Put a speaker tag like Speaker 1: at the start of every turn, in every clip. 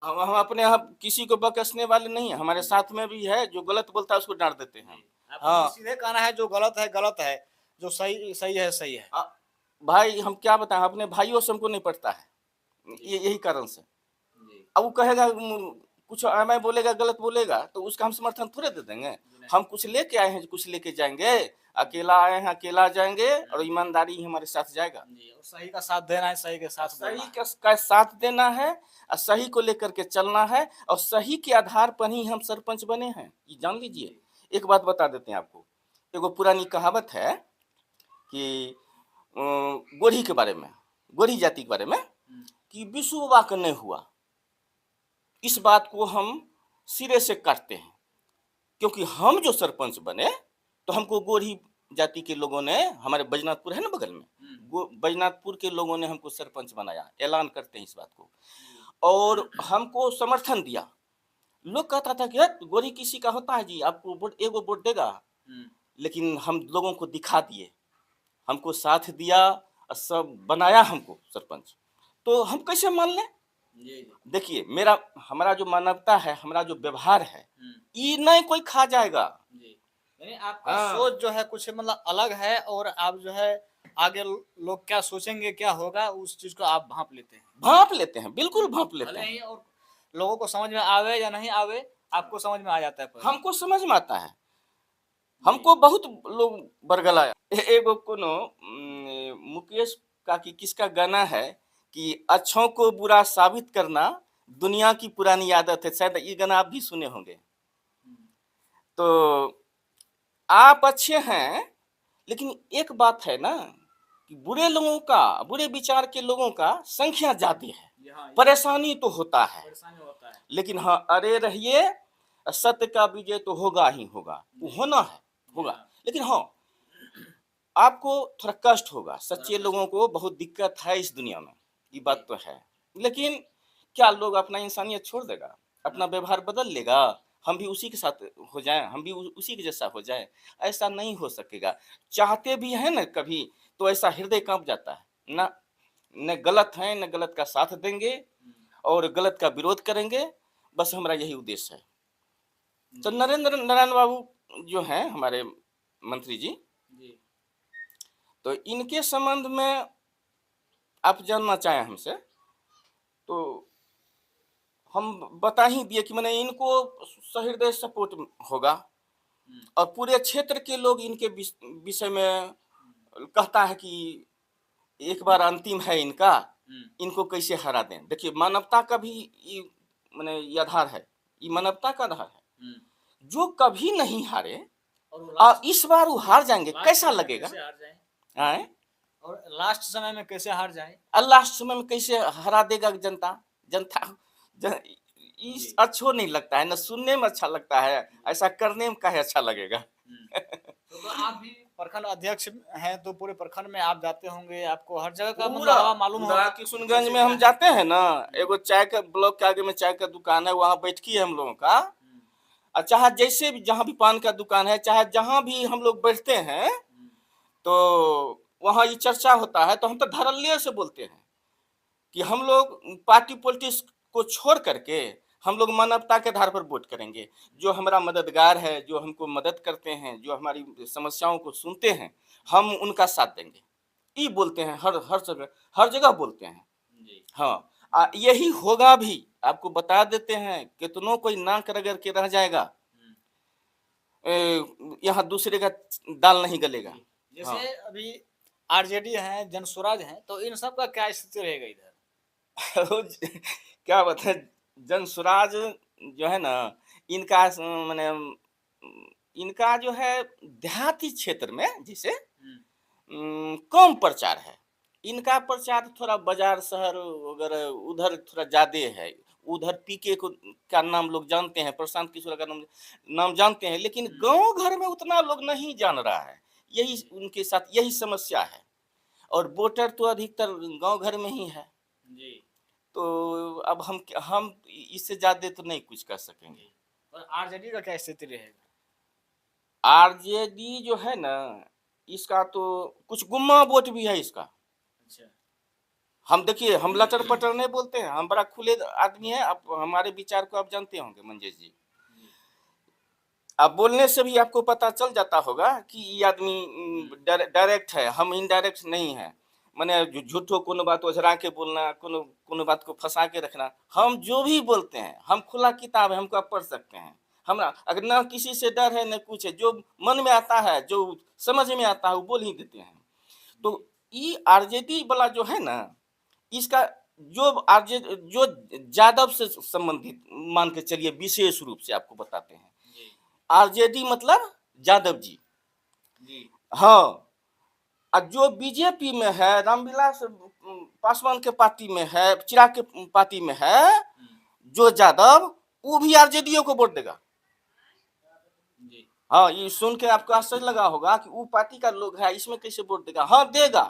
Speaker 1: हम अपने यहाँ किसी को बकसने वाले नहीं है, हमारे
Speaker 2: जी,
Speaker 1: साथ में भी है, जो गलत बोलता है उसको डाँट देते हैं हम।
Speaker 2: जी। आपका मतलब
Speaker 1: हाँ,
Speaker 2: सीधे कहना है जो गलत है, जो सही सही है, सही है।
Speaker 1: अ, भाई हम क्या बताएँ अपने भाइयों से हमको नहीं पटता है,
Speaker 2: जी,
Speaker 1: ये यही कारण से।
Speaker 2: जी,
Speaker 1: अब वो कहेगा कुछ मैं बोलेगा गलत बोलेगा तो उसका हम समर्थन थोड़े दे देंगे।
Speaker 2: जी नहीं।
Speaker 1: हम कुछ लेके आए हैं, कुछ लेके जाएँगे, अकेला आए हैं, अकेला जाएँगे और
Speaker 2: हुँ,
Speaker 1: ईमानदारी ही हमारे साथ जाएगा।
Speaker 2: जी और सही का साथ देना है, सही के साथ बोलना
Speaker 1: सही
Speaker 2: है।
Speaker 1: का साथ देना है और सही को लेकर के चलना है और सही के आधार पर ही हम सरपंच बने हैं, ये जान लीजिए।
Speaker 2: जी,
Speaker 1: एक बात बता देते हैं आपको, एगो पुरानी कहावत है कि गोढ़ी के बारे में, गोढ़ी जाति के बारे में
Speaker 2: हुँ,
Speaker 1: कि विष्णु बाबा का नहीं हुआ। इस
Speaker 2: हुँ,
Speaker 1: बात को हम सिरे से काटते हैं क्योंकि हम जो सरपंच बने तो हमको गोढ़ी जाति के लोगों ने, हमारे बैजनाथपुर है ना बगल में,
Speaker 2: हुँ,
Speaker 1: बैजनाथपुर के लोगों ने हमको सरपंच बनाया, ऐलान करते हैं इस बात को
Speaker 2: जी,
Speaker 1: और हमको समर्थन दिया। लोग कहता था कि "हट, गोरी किसी का होता है जी, आपको वोट एगो वोट देगा।"
Speaker 2: हुँ,
Speaker 1: लेकिन हम लोगों को दिखा दिए, हमको साथ दिया और सब बनाया हमको सरपंच। तो हम कैसे मान लें?
Speaker 2: जी, जी,
Speaker 1: देखिए हमारा जो मानवता है, हमारा जो व्यवहार है,
Speaker 2: हुँ,
Speaker 1: ये नहीं कोई खा जाएगा।
Speaker 2: जी। यानी आपका
Speaker 1: हाँ,
Speaker 2: सोच जो है कुछ मतलब अलग है और आप जो है आगे लोग क्या सोचेंगे, क्या होगा उस चीज़ को आप भाँप लेते हैं।
Speaker 1: भाँप लेते हैं, बिल्कुल
Speaker 2: हुँ,
Speaker 1: भाँप लेते
Speaker 2: भले
Speaker 1: हैं।
Speaker 2: ही और लोगों को समझ में आवे या नहीं आवे, आपको समझ में आ जाता है पहले।
Speaker 1: हमको समझ में आता है।
Speaker 2: जी।
Speaker 1: हमको बहुत लोग बरगलाया। एगो कोनो मुकेश का कि किसका गाना है कि अच्छों को बुरा साबित करना दुनिया की पुरानी आदत है। शायद ये गाना आप भी सुने होंगे।
Speaker 2: हुँ,
Speaker 1: तो आप अच्छे हैं, लेकिन एक बात है ना कि बुरे लोगों का, बुरे विचार के लोगों का संख्या ज़्यादा है।
Speaker 2: ये हाँ, ये
Speaker 1: परेशानी तो होता है,
Speaker 2: परेशानी होता है।
Speaker 1: लेकिन हाँ, अड़े रहिए, सत्य का विजय तो होगा ही होगा। वो
Speaker 2: जी,
Speaker 1: होना है,
Speaker 2: जी
Speaker 1: होगा।
Speaker 2: हाँ,
Speaker 1: लेकिन हाँ, आपको थोड़ा कष्ट होगा,
Speaker 2: थोड़ा
Speaker 1: सच्चे
Speaker 2: कष्ट
Speaker 1: लोगों को बहुत दिक्कत है इस दुनिया में, ये
Speaker 2: जी,
Speaker 1: बात तो है। लेकिन क्या लोग अपना इंसानियत छोड़ देगा? अपना
Speaker 2: नहीं,
Speaker 1: व्यवहार बदल लेगा? हम भी उसी के साथ हो जाएँ, हम भी उ उसी के जैसा हो जाएँ? ऐसा नहीं हो सकेगा। चाहते भी हैं ना कभी, तो ऐसा हृदय काँप जाता है। ना न गलत हैं, न गलत का साथ देंगे
Speaker 2: हुँ,
Speaker 1: और गलत का विरोध करेंगे, बस हमारा यही उद्देश्य है। तो
Speaker 2: जी,
Speaker 1: नरेंद्र नारायण बाबू जो हैं हमारे मंत्री जी,
Speaker 2: जी,
Speaker 1: तो इनके संबंध में आप जानना चाहें हमसे, तो हम बता ही दिए कि माने इनको सहृदय सपोर्ट होगा
Speaker 2: हुँ,
Speaker 1: और पूरे क्षेत्र के लोग इनके विषय में
Speaker 2: हुँ,
Speaker 1: कहता है कि एक बार अंतिम है इनका,
Speaker 2: हुँ,
Speaker 1: इनको कैसे हरा दें। देखिए मानवता का भी ये माने ये आधार है, ये
Speaker 2: जी,
Speaker 1: मानवता का आधार है।
Speaker 2: हुँ,
Speaker 1: जो कभी नहीं हारे
Speaker 2: और वो लास्ट
Speaker 1: इस बार वो हार जाएँगे,
Speaker 2: लास्ट
Speaker 1: कैसा
Speaker 2: समय में
Speaker 1: लगेगा?
Speaker 2: कैसे हार जाएँ?
Speaker 1: आएँ?
Speaker 2: और लास्ट समय में कैसे हार जाएँ?
Speaker 1: लास्ट समय में कैसे हरा देगा जनता? जनता ज
Speaker 2: जी,
Speaker 1: इस अच्छो नहीं लगता है, ना सुनने में अच्छा लगता है,
Speaker 2: जी,
Speaker 1: ऐसा करने में काहे अच्छा लगेगा?
Speaker 2: हुँ। तो आप भी प्रखंड अध्यक्ष हैं, तो पूरे प्रखंड में आप जाते होंगे, आपको हर जगह का मतलब
Speaker 1: पूरा
Speaker 2: हवा मालूम
Speaker 1: पूरा
Speaker 2: होगा कि
Speaker 1: किशुनगंज
Speaker 2: कैसे
Speaker 1: में
Speaker 2: क्या
Speaker 1: हम
Speaker 2: है?
Speaker 1: जाते हैं ना,
Speaker 2: हुँ,
Speaker 1: एगो चाय का ब्लॉक के आगे में चाय का दुकान है, वहाँ बैठकी है हम लोगों का।
Speaker 2: हुँ,
Speaker 1: चाहे जैसे भी जहाँ भी पान का दुकान है, चाहे जहाँ भी हम लोग बैठते हैं,
Speaker 2: हुँ,
Speaker 1: तो वहाँ ये चर्चा होता है, तो हम तो धड़ल्ले से बोलते हैं कि हम लोग पार्टी पॉलिटिक्स को छोड़ करके हम लोग मानवता के आधार पर वोट करेंगे। जो हमारा मददगार है, जो हमको मदद करते हैं, जो हमारी समस्याओं को सुनते हैं,
Speaker 2: हुँ,
Speaker 1: हम उनका साथ देंगे। ये बोलते हैं हर जगह बोलते हैं।
Speaker 2: जी,
Speaker 1: हाँ, यही होगा भी, आपको बता देते हैं, कितनों कोई नाक रगड़ के रह जाएगा,
Speaker 2: हुँ,
Speaker 1: यहाँ दूसरे का दाल नहीं गलेगा।
Speaker 2: जी। जैसे
Speaker 1: हाँ।
Speaker 2: अभी आरजेडी है, जनसुराज है, तो इन सब का क्या स्थिति रहेगा इधर?
Speaker 1: क्या बताएँ, जनसुराज जो है ना, इनका माने इनका जो है देहाती क्षेत्र में जैसे
Speaker 2: हुँ,
Speaker 1: कम प्रचार है। इनका प्रचार थोड़ा बाज़ार शहर वगैरह उधर थोड़ा ज़्यादा है। उधर पीके को का नाम लोग जानते हैं, प्रशांत किशोर का नाम नाम जानते हैं, लेकिन
Speaker 2: हुँ,
Speaker 1: गाँव घर में उतना लोग नहीं जान रहा है। यही
Speaker 2: जी,
Speaker 1: उनके साथ यही समस्या है और वोटर तो अधिकतर गाँव घर में ही है।
Speaker 2: जी,
Speaker 1: तो अब हम इससे ज़्यादा तो नहीं कुछ कर सकेंगे।
Speaker 2: जी। और आरजेडी का क्या स्थिति रहेगा?
Speaker 1: आरजेडी जो है ना, इसका तो कुछ गुम्मा वोट भी है इसका।
Speaker 2: अच्छा,
Speaker 1: हम देखिए हम लटर-पटर नहीं बोलते हैं, हम बड़ा खुले आदमी हैं, आप हमारे विचार को आप जानते होंगे मंजेश जी। आप बोलने से भी आपको पता चल जाता होगा कि ये आदमी डायरेक्ट है, हम इनडायरेक्ट नहीं हैं। माने झूठो कोनो बात ओझरा के बोलना, कोनो कोनो बात को फँसा के रखना। हम जो भी बोलते हैं, हम खुला किताब है, हमको आप पढ़ सकते हैं। हमरा अगर ना किसी से डर है, ना कुछ है, जो मन में आता है, जो समझ में आता है, वो बोल ही देते हैं। तो ये आरजेडी वाला जो है ना, इसका जो यादव से संबंधित मान के चलिए विशेष रूप से आपको बताते हैं। आरजेडी मतलब यादव जी।
Speaker 2: जी।
Speaker 1: हाँ, जो बीजेपी में है, रामविलास पासवान के पार्टी में है, चिराग के पार्टी में है, जो यादव, वो भी आरजेडीओ को वोट देगा।
Speaker 2: जी।
Speaker 1: हाँ, ये सुन के आपको आश्चर्य लगा होगा कि वो पार्टी का लोग है, इसमें कैसे वोट देगा? हाँ, देगा।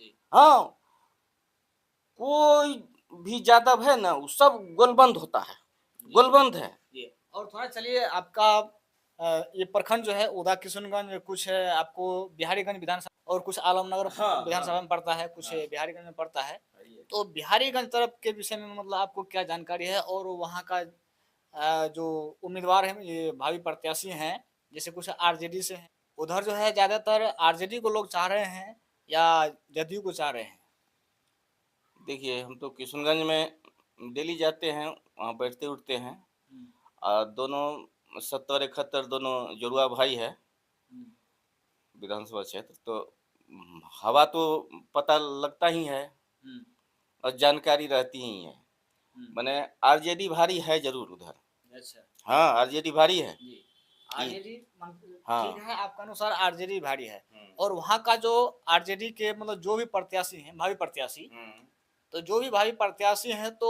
Speaker 2: जी।
Speaker 1: हाँ, कोई भी यादव है ना, वो सब गोलबंद होता है, गोलबंद है।
Speaker 2: ये और थोड़ा चलिए आपका ये प्रखंड जो है उदा किशनगंज, कुछ है आपको बिहारीगंज विधानसभा और कुछ आलमनगर
Speaker 1: हाँ,
Speaker 2: विधानसभा
Speaker 1: हाँ।
Speaker 2: में पड़ता है, कुछ
Speaker 1: हाँ।
Speaker 2: बिहारीगंज में पड़ता है। तो बिहारीगंज तरफ के विषय में मतलब आपको क्या जानकारी है और वहाँ का जो उम्मीदवार हैं, ये भावी प्रत्याशी हैं, जैसे कुछ आरजेडी से हैं, उधर जो है ज़्यादातर आरजेडी को लोग चाह रहे हैं या जदयू को चाह रहे हैं?
Speaker 1: देखिए, हम तो किशनगंज में डेली जाते हैं, वहाँ बैठते-उठते हैं।
Speaker 2: हुँ,
Speaker 1: दोनों 70-71 दोनों जुड़वा भाई है,
Speaker 2: हुँ,
Speaker 1: विधानसभा क्षेत्र। तो हवा तो पता लगता ही है
Speaker 2: हुँ,
Speaker 1: और जानकारी रहती ही है।
Speaker 2: हुँ।
Speaker 1: माने आरजेडी भारी है ज़रूर उधर।
Speaker 2: अच्छा।
Speaker 1: हाँ, आरजेडी भारी है।
Speaker 2: जी।
Speaker 1: ये
Speaker 2: आरजेडी ठीक
Speaker 1: हाँ।
Speaker 2: है, आपका अनुसार आरजेडी भारी है
Speaker 1: हुँ,
Speaker 2: और वहाँ का जो आरजेडी के मतलब जो भी प्रत्याशी हैं, भावी प्रत्याशी,
Speaker 1: हुँ।
Speaker 2: तो जो भी भावी प्रत्याशी हैं, तो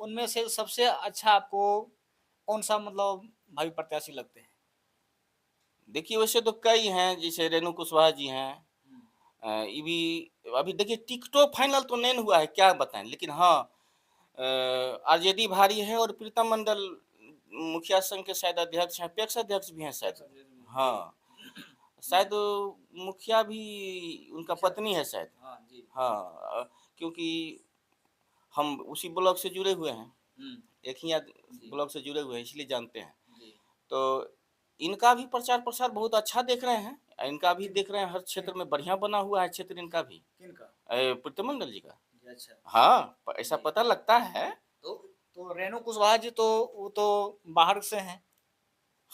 Speaker 2: उनमें से सबसे अच्छा आपको कौन-सा मतलब भावी प्रत्याशी लगते हैं?
Speaker 1: देखिए, वैसे तो कई हैं, जैसे रेणु कुशवाहा जी हैं।
Speaker 2: हुँ,
Speaker 1: ये भी अभी देखिए टिकटों फाइनल तो नहीं हुआ है, क्या बताएँ? लेकिन हाँ, आरजेडी भारी है और प्रीतम मंडल मुखिया संघ के शायद अध्यक्ष हैं, अपेक्स अध्यक्ष भी हैं शायद।
Speaker 2: जी।
Speaker 1: हाँ, शायद मुखिया भी उनका
Speaker 2: अच्छा।
Speaker 1: पत्नी है शायद।
Speaker 2: हाँ जी।
Speaker 1: हाँ, क्योंकि हम उसी ब्लॉक से जुड़े हुए हैं,
Speaker 2: हुँ,
Speaker 1: एक ही
Speaker 2: जी,
Speaker 1: ब्लॉक से जुड़े हुए हैं, इसलिए जानते हैं।
Speaker 2: जी।
Speaker 1: तो इनका भी प्रचार-प्रसार बहुत अच्छा देख रहे हैं। इनका भी
Speaker 2: किन
Speaker 1: देख रहे हैं, हर क्षेत्र में बढ़िया बना हुआ है क्षेत्र इनका भी।
Speaker 2: किनका?
Speaker 1: प्रीतम मंडल जी का।
Speaker 2: जी, अच्छा।
Speaker 1: हाँ, ऐसा
Speaker 2: जी।
Speaker 1: पता लगता है।
Speaker 2: तो रेणु कुशवाहा जी तो वो तो बाहर से हैं।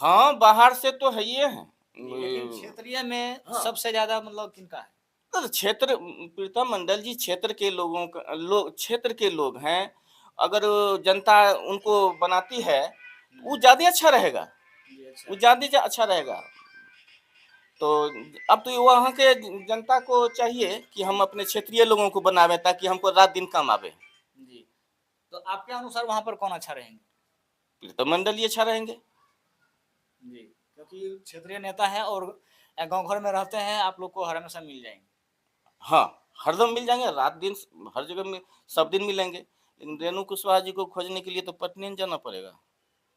Speaker 1: हाँ, बाहर से तो है ही हैं।
Speaker 2: जी, लेकिन क्षेत्रीय में
Speaker 1: हाँ,
Speaker 2: सबसे ज़्यादा मतलब किनका है?
Speaker 1: तो क्षेत्र प्रीतम मंडल जी क्षेत्र के लोगों का क्षेत्र के लोग हैं। अगर जनता उनको बनाती है,
Speaker 2: हुँ,
Speaker 1: वो ज़्यादा अच्छा रहेगा,
Speaker 2: जी, अच्छा।
Speaker 1: वो ज़्यादा अच्छा रहेगा। तो अब तो वहाँ के जनता को चाहिए कि हम अपने क्षेत्रीय लोगों को बनावें ताकि हमको रात-दिन काम आवे।
Speaker 2: जी, तो आपके अनुसार वहाँ पर कौन अच्छा रहेंगे?
Speaker 1: प्रीतम मंडल ही अच्छा रहेंगे।
Speaker 2: जी, क्योंकि क्षेत्रीय नेता हैं और गाँव घर में रहते हैं, आप लोग को हर हमेशा मिल जाएँगे।
Speaker 1: हाँ, हरदम मिल जाएँगे, रात-दिन हर जगह में सब दिन मिलेंगे। लेकिन
Speaker 2: जी,
Speaker 1: रेणु कुशवाहा जी को खोजने के लिए तो पटना ही जाना पड़ेगा।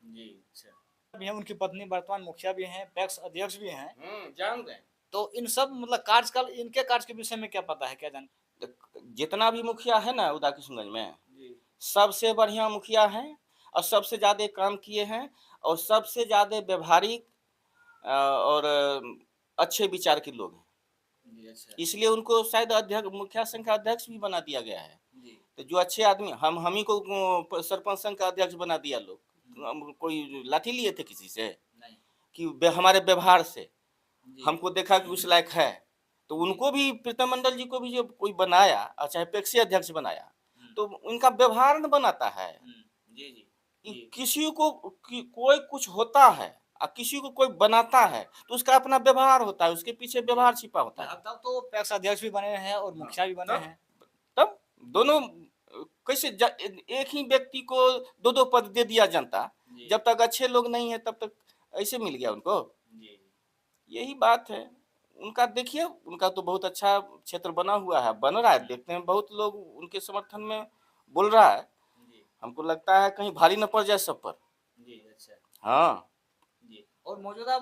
Speaker 2: जी, अच्छा। अभी हैं उनकी पत्नी वर्तमान मुखिया भी हैं, पैक्स अध्यक्ष भी हैं,
Speaker 1: जान रहे हैं।
Speaker 2: तो इन सब मतलब कार्यकाल इनके कार्य के विषय में क्या पता है, क्या जान
Speaker 1: जितना भी मुखिया है ना उदाकिशुनगंज में,
Speaker 2: जी,
Speaker 1: सबसे बढ़िया मुखिया हैं और सबसे ज़्यादा काम किए हैं और सबसे ज़्यादा व्यावहारिक और अच्छे विचार के लोग हैं।
Speaker 2: जी, अच्छा।
Speaker 1: इसलिए उनको शायद अध्यक्ष मुखिया संघ का अध्यक्ष भी बना दिया गया है।
Speaker 2: जी,
Speaker 1: तो जो अच्छे आदमी हम ही को सरपंच संघ का अध्यक्ष बना दिया लोग।
Speaker 2: हुँ,
Speaker 1: हम कोई लाठी लिए थे किसी से
Speaker 2: नहीं,
Speaker 1: कि हमारे व्यवहार से
Speaker 2: जी,
Speaker 1: हमको देखा कि उस लायक है। तो
Speaker 2: जी,
Speaker 1: उनको भी प्रीतम मंडल जी को भी जब कोई बनाया और चाहे पेक्सी अध्यक्ष बनाया,
Speaker 2: हुँ,
Speaker 1: तो उनका व्यवहार न बनाता है
Speaker 2: हुँ, जी, जी,
Speaker 1: कि
Speaker 2: जी,
Speaker 1: किसी को कोई कुछ होता है और किसी को कोई बनाता है, तो उसका अपना व्यवहार होता है, उसके पीछे
Speaker 2: जी,
Speaker 1: व्यवहार छिपा
Speaker 2: जी,
Speaker 1: होता है।
Speaker 2: अब तक तो पैक्स अध्यक्ष भी बने हैं और
Speaker 1: हाँ,
Speaker 2: मुखिया भी बने
Speaker 1: तब
Speaker 2: हैं।
Speaker 1: तब दोनों कैसे एक ही व्यक्ति को 2-2 पद दे दिया जनता,
Speaker 2: जी,
Speaker 1: जब तक अच्छे लोग नहीं हैं तब तक ऐसे मिल गया उनको।
Speaker 2: जी, जी,
Speaker 1: यही बात है। उनका देखिए, उनका तो बहुत अच्छा क्षेत्र बना हुआ है, बन रहा है,
Speaker 2: हुँ,
Speaker 1: देखते हैं बहुत लोग उनके समर्थन में बोल रहा है।
Speaker 2: जी,
Speaker 1: हमको लगता है कहीं भारी ना पड़ जाए सब पर।
Speaker 2: जी, अच्छा,
Speaker 1: हाँ,
Speaker 2: जी, और मौजूदा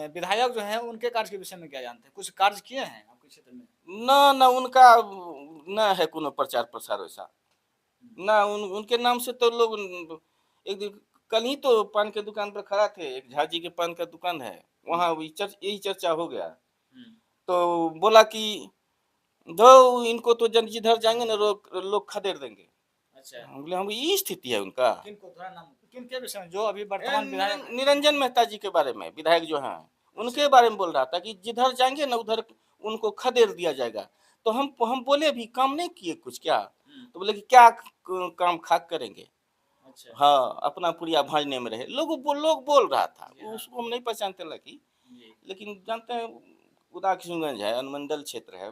Speaker 2: विधायक जो हैं उनके कार्य के विषय में क्या जानते हैं? कुछ कार्य किए हैं आपके क्षेत्र में?
Speaker 1: ना ना उनका ना है कोनो प्रचार प्रसार वैसा ना उनके नाम से तो लोग एक दिन कल ही तो पान के दुकान पर खड़ा थे, एक झा जी के पान का दुकान है, वहाँ यही चर्चा हो गया।
Speaker 2: हम्म,
Speaker 1: तो बोला कि दो इनको तो जन जिधर जाएंगे ना लोग खदेड़ देंगे।
Speaker 2: अच्छा
Speaker 1: हम बोले हम ये स्थिति है उनका।
Speaker 2: किनको थोड़ा नाम किनके विषय में जो अभी वर्तमान विधायक हैं?
Speaker 1: निरंजन मेहता जी के बारे में, विधायक जो हैं
Speaker 2: अच्छा
Speaker 1: उनके बारे में बोल रहा था कि जिधर जाएंगे ना उधर उनको खदेड़ दिया जाएगा। तो हम बोले भी काम नहीं किए कुछ क्या? तो बोले कि क्या काम खाक करेंगे।
Speaker 2: अच्छा
Speaker 1: हाँ, अपना पुड़िया भाजने में रहे। लोग बोल रहा था,
Speaker 2: जी हाँ
Speaker 1: उसको हम नहीं पहचानते लगी,
Speaker 2: जी
Speaker 1: लेकिन जानते हैं उदा किशनगंज है, अनुमंडल क्षेत्र है,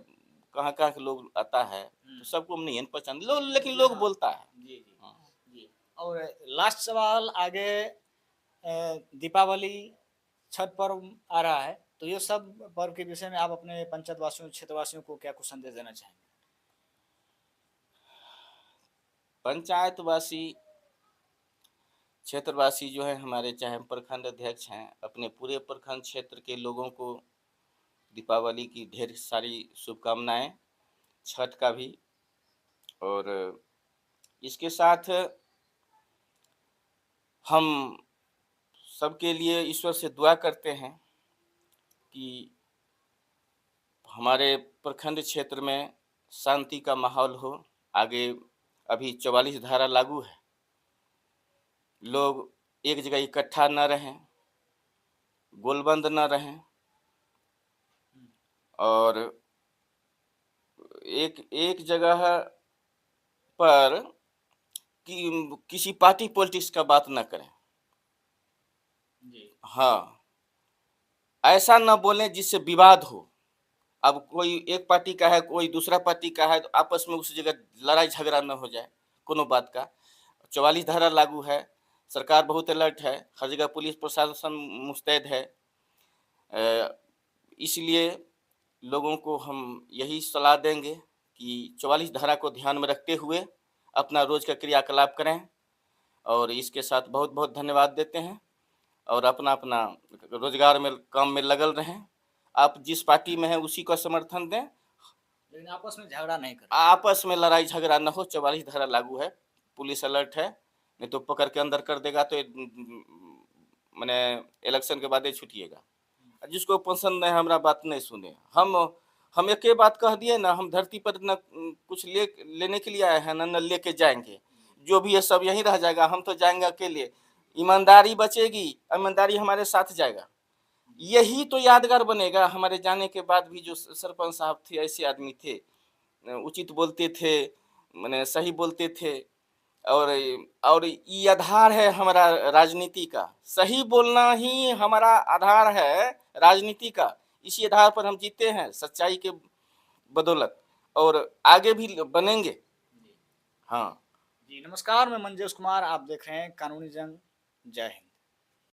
Speaker 1: कहाँ-कहाँ के लोग आता है, तो सबको हम नहीं पहचान लेकिन
Speaker 2: जी
Speaker 1: लोग
Speaker 2: हाँ
Speaker 1: बोलता है।
Speaker 2: जी जी
Speaker 1: हाँ।
Speaker 2: जी और लास्ट सवाल आगे दीपावली छठ पर्व आ रहा है तो ये सब पर्व के विषय में आप अपने पंचायत वासियों क्षेत्रवासियों को क्या कुछ संदेश देना चाहेंगे?
Speaker 1: पंचायतवासी, क्षेत्रवासी जो है हमारे चाहे हम प्रखंड अध्यक्ष हैं, अपने पूरे प्रखंड क्षेत्र के लोगों को दीपावली की ढेर सारी शुभकामनाएँ, छठ का भी और इसके साथ हम सबके लिए ईश्वर से दुआ करते हैं कि हमारे प्रखंड क्षेत्र में शांति का माहौल हो। आगे अभी 44 धारा लागू है। लोग एक जगह इकट्ठा न रहें, गोलबंद न रहें और एक एक जगह पर किसी पार्टी पॉलिटिक्स का बात न करें।
Speaker 2: जी
Speaker 1: हाँ, ऐसा न बोलें जिससे विवाद हो। अब कोई एक पार्टी का है, कोई दूसरा पार्टी का है, तो आपस में उस जगह लड़ाई झगड़ा न हो जाए, कोनो बात का। 44 धारा लागू है, सरकार बहुत अलर्ट है, हर जगह पुलिस प्रशासन मुस्तैद है। इसलिए लोगों को हम यही सलाह देंगे कि 44 धारा को ध्यान में रखते हुए अपना रोज का क्रियाकलाप करें और इसके साथ बहुत-बहुत धन्यवाद देते हैं और अपना-अपना रोजगार में काम में लगल रहें। आप जिस पार्टी में हैं उसी का समर्थन दें।
Speaker 2: लेकिन आपस में झगड़ा नहीं करें।
Speaker 1: आपस में लड़ाई झगड़ा न हो, 44 धारा लागू है, पुलिस अलर्ट है, नहीं तो पकड़ के अंदर कर देगा तो माने इलेक्शन के बाद ही छूटिएगा। जिसको पसंद नहीं हमारा बात नहीं सुने। हम एके बात कह दिए ना, हम धरती पर न कुछ लेने के लिए आए हैं न लेके जाएँगे। जो भी है सब यहीं रह जाएगा, हम तो जाएँगे अकेले। ईमानदारी बचेगी, ईमानदारी हमारे साथ जाएगा। यही तो यादगार बनेगा हमारे जाने के बाद भी जो सरपंच साहब थे, ऐसे आदमी थे। उचित बोलते थे, माने सही बोलते थे और ये आधार है हमारा राजनीति का। सही बोलना ही हमारा आधार है राजनीति का। इसी आधार पर हम जीते हैं, सच्चाई के बदौलत और आगे भी बनेंगे। हाँ।
Speaker 2: जी नमस्कार, मैं मंजेश कुमार, आप देख रहे हैं कानूनी जंग। जय हिंद।